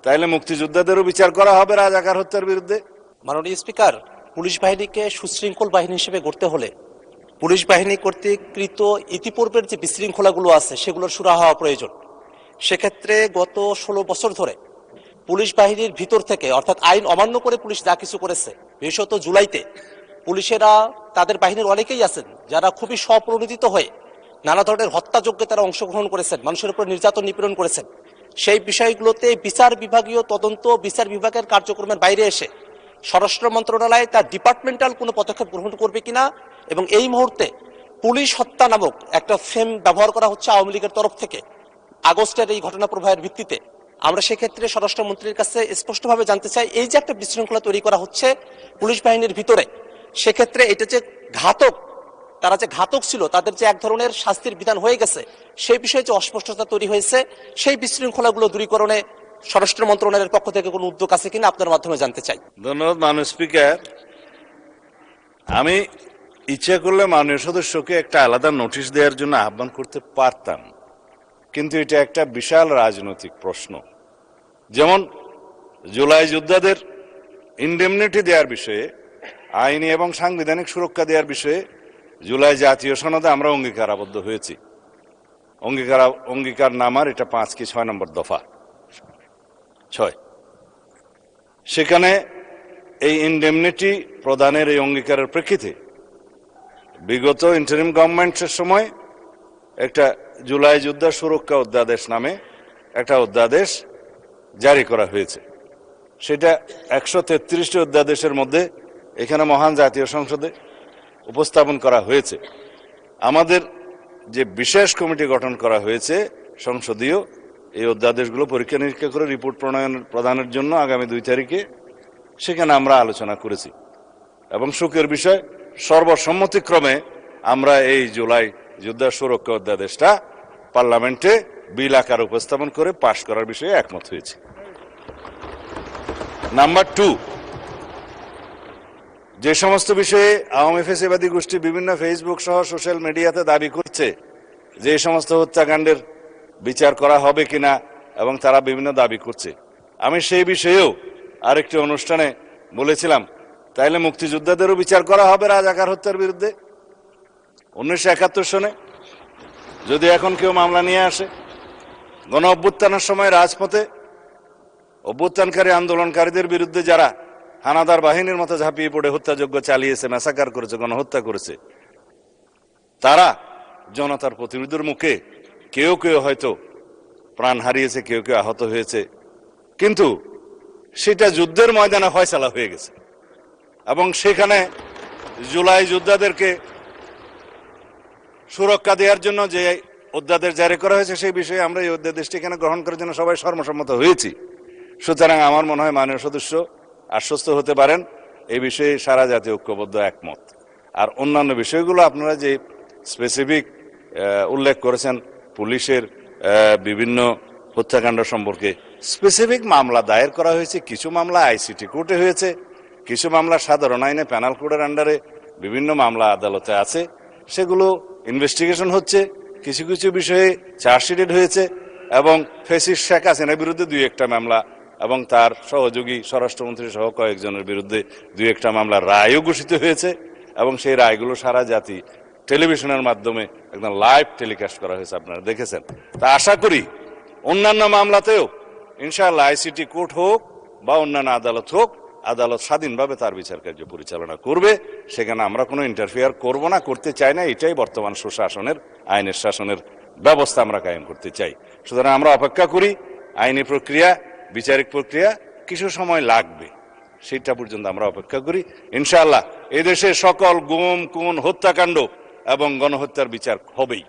তাইলে মুক্তিযোদ্ধাদেরও বিচার করা হবে রাজাকার হত্যার বিরুদ্ধে। মাননীয় স্পিকার, পুলিশ বাহিনীকে সুশৃঙ্খল বাহিনী হিসেবে গড়তে হলে পুলিশ বাহিনী কর্তৃক কৃত ইতিপূর্বের যে বিশৃঙ্খলাগুলো আছে সেগুলোর সুরাহা হওয়া প্রয়োজন। সেক্ষেত্রে গত 16 বছর ধরে পুলিশ বাহিনীর ভিতর থেকে, অর্থাৎ আইন অমান্য করে পুলিশ যা কিছু করেছে, বিশেষত জুলাইতে পুলিশেরা, তাদের বাহিনীর অনেকেই আছেন যারা খুবই স্বপ্রণোদিত হয়ে নানা ধরনের হত্যাযজ্ঞে তারা অংশগ্রহণ করেছেন, মানুষের উপর নির্যাতন নিপীড়ন করেছেন। সেই বিষয়গুলোতে বিচার বিভাগীয় তদন্ত, বিচার বিভাগের কার্যক্রমের বাইরে এসে স্বরাষ্ট্র মন্ত্রণালয় তার ডিপার্টমেন্টাল কোনো পদক্ষেপ গ্রহণ করবে কিনা, এবং এই মুহূর্তে পুলিশ হত্যা নামক একটা ফ্রেম ব্যবহার করা হচ্ছে আওয়ামী লীগের তরফ থেকে আগস্টের এই ঘটনা প্রবাহের ভিত্তিতে। আমরা সেক্ষেত্রে স্বরাষ্ট্রমন্ত্রীর কাছে স্পষ্টভাবে জানতে চাই, এই যে একটা বিশৃঙ্খলা তৈরি করা হচ্ছে পুলিশ বাহিনীর ভিতরে, সেক্ষেত্রে এটা যে ঘাতক, তারা যে ঘাতক ছিল, তাদের যে এক ধরনের শাস্তির বিধান হয়ে গেছে, সেই বিষয়ে যে অস্পষ্টতা তৈরি হয়েছে, সেই বিশৃঙ্খলাগুলো দূরীকরণে স্বরাষ্ট্র মন্ত্রণালয়ের পক্ষ থেকে কোনো উদ্যোগ আছে কিনা আপনার মাধ্যমে জানতে চাই। ধন্যবাদ মাননীয় স্পিকার। আমি ইচ্ছা করলে মাননীয় সদস্যকে একটা আলাদা নোটিশ দেওয়ার জন্য আহ্বান করতে পারতাম, কিন্তু এটা একটা বিশাল রাজনৈতিক প্রশ্ন। যেমন জুলাই যোদ্ধাদের ইনডেমনিটি দেওয়ার বিষয়ে, আইনি এবং সাংবিধানিক সুরক্ষা দেওয়ার বিষয়ে জুলাই জাতীয় সনদে আমরা অঙ্গীকারাবদ্ধ হয়েছি। অঙ্গীকার নামার এটা 5 কি 6 নম্বর দফা 6। সেখানে এই ইনডেমনিটি প্রদানের এই অঙ্গীকারের প্রেক্ষিতে বিগত ইন্টারিম গভর্নমেন্টের সময় একটা জুলাই যোদ্ধা সুরক্ষা অধ্যাদেশ নামে একটা অধ্যাদেশ জারি করা হয়েছে। সেটা 133টি অধ্যাদেশের মধ্যে এখানে মহান জাতীয় সংসদে উপস্থাপন করা হয়েছে। আমাদের যে বিশেষ কমিটি গঠন করা হয়েছে সংসদীয়, এই অধ্যাদেশগুলো পরীক্ষা নিরীক্ষা করে রিপোর্ট প্রদানের জন্য আগামী 2 তারিখে সেখানে আমরা আলোচনা করেছি, এবং সুখের বিষয় সর্বসম্মতিক্রমে আমরা এই জুলাই যোদ্ধা সুরক্ষা অধ্যাদেশটা পার্লামেন্টে বিল আকারে উপস্থাপন করে পাশ করার বিষয়ে একমত হয়েছে। নাম্বার 2, যে সমস্ত বিষয়ে আওয়ামী ফ্যাসিবাদী গোষ্ঠী বিভিন্ন ফেসবুক সহ সোশ্যাল মিডিয়াতে দাবি করছে যে এই সমস্ত হত্যাকাণ্ডের বিচার করা হবে কিনা, এবং তারা বিভিন্ন দাবি করছে, আমি সেই বিষয়েও আরেকটি অনুষ্ঠানে বলেছিলাম, তাইলে মুক্তিযোদ্ধাদেরও বিচার করা হবে রাজাকার হত্যার বিরুদ্ধে। 1971 সনে যদি এখন কেউ মামলা নিয়ে আসে, গণ অভ্যুত্থানের সময় রাজপথে অভ্যুত্থানকারী আন্দোলনকারীদের বিরুদ্ধে যারা হানাদার বাহিনীর মতো ঝাঁপিয়ে পড়ে হত্যাযজ্ঞ চালিয়েছে, ম্যাসাকার করেছে, গণহত্যা করেছে, তারা জনতার প্রতিরোধের মুখে কেউ কেউ হয়তো প্রাণ হারিয়েছে, কেউ কেউ আহত হয়েছে, কিন্তু সেটা যুদ্ধের ময়দানে ফয়সালা হয়ে গেছে। এবং সেখানে জুলাই যোদ্ধাদেরকে সুরক্ষা দেওয়ার জন্য যে অধ্যাদেশ জারি করা হয়েছে, সেই বিষয়ে আমরা এই অধ্যাদেশটি এখানে গ্রহণ করার জন্য সবাই সর্বসম্মত হয়েছি। সুতরাং আমার মনে হয় মাননীয় সদস্য আশ্বস্ত হতে পারেন, এই বিষয়ে সারা জাতীয় ঐক্যবদ্ধ একমত। আর অন্যান্য বিষয়গুলো আপনারা যে স্পেসিফিক উল্লেখ করেছেন, পুলিশের বিভিন্ন হত্যাকাণ্ড সম্পর্কে স্পেসিফিক মামলা দায়ের করা হয়েছে, কিছু মামলা আইসিটি কোর্টে হয়েছে, কিছু মামলা সাধারণ আইনে প্যানাল কোডের আন্ডারে বিভিন্ন মামলা আদালতে আছে, সেগুলো ইনভেস্টিগেশন হচ্ছে। কিছু কিছু বিষয়ে চার্জশিটেড হয়েছে, এবং ফ্যাসিস্ট শেখ হাসিনার বিরুদ্ধে 2-1টা মামলা এবং তার সহযোগী স্বরাষ্ট্রমন্ত্রী সহ কয়েকজনের বিরুদ্ধে 2-1টা মামলা রায়ও ঘোষিত হয়েছে, এবং সেই রায়গুলো সারা জাতি টেলিভিশনের মাধ্যমে একদম লাইভ টেলিকাস্ট করা হয়েছে, আপনারা দেখেছেন। তা আশা করি অন্যান্য মামলাতেও ইনশাআল্লাহ আইসিটি কোর্ট হোক বা অন্যান্য আদালত হোক, আদালত স্বাধীনভাবে তার বিচার কার্য পরিচালনা করবে। সেখানে আমরা কোনো ইন্টারফিয়ার করব না, করতে চাই না। এটাই বর্তমান সুশাসনের, আইনের শাসনের ব্যবস্থা আমরা কায়েম করতে চাই। সুতরাং আমরা অপেক্ষা করি। আইনি প্রক্রিয়া, বিচারিক প্রক্রিয়া কিছু সময় লাগবে, সেটা পর্যন্ত আমরা অপেক্ষা করি। ইনশাআল্লাহ এদেশে সকল গুম, খুন, হত্যাকাণ্ড এবং গণহত্যার বিচার হবেই।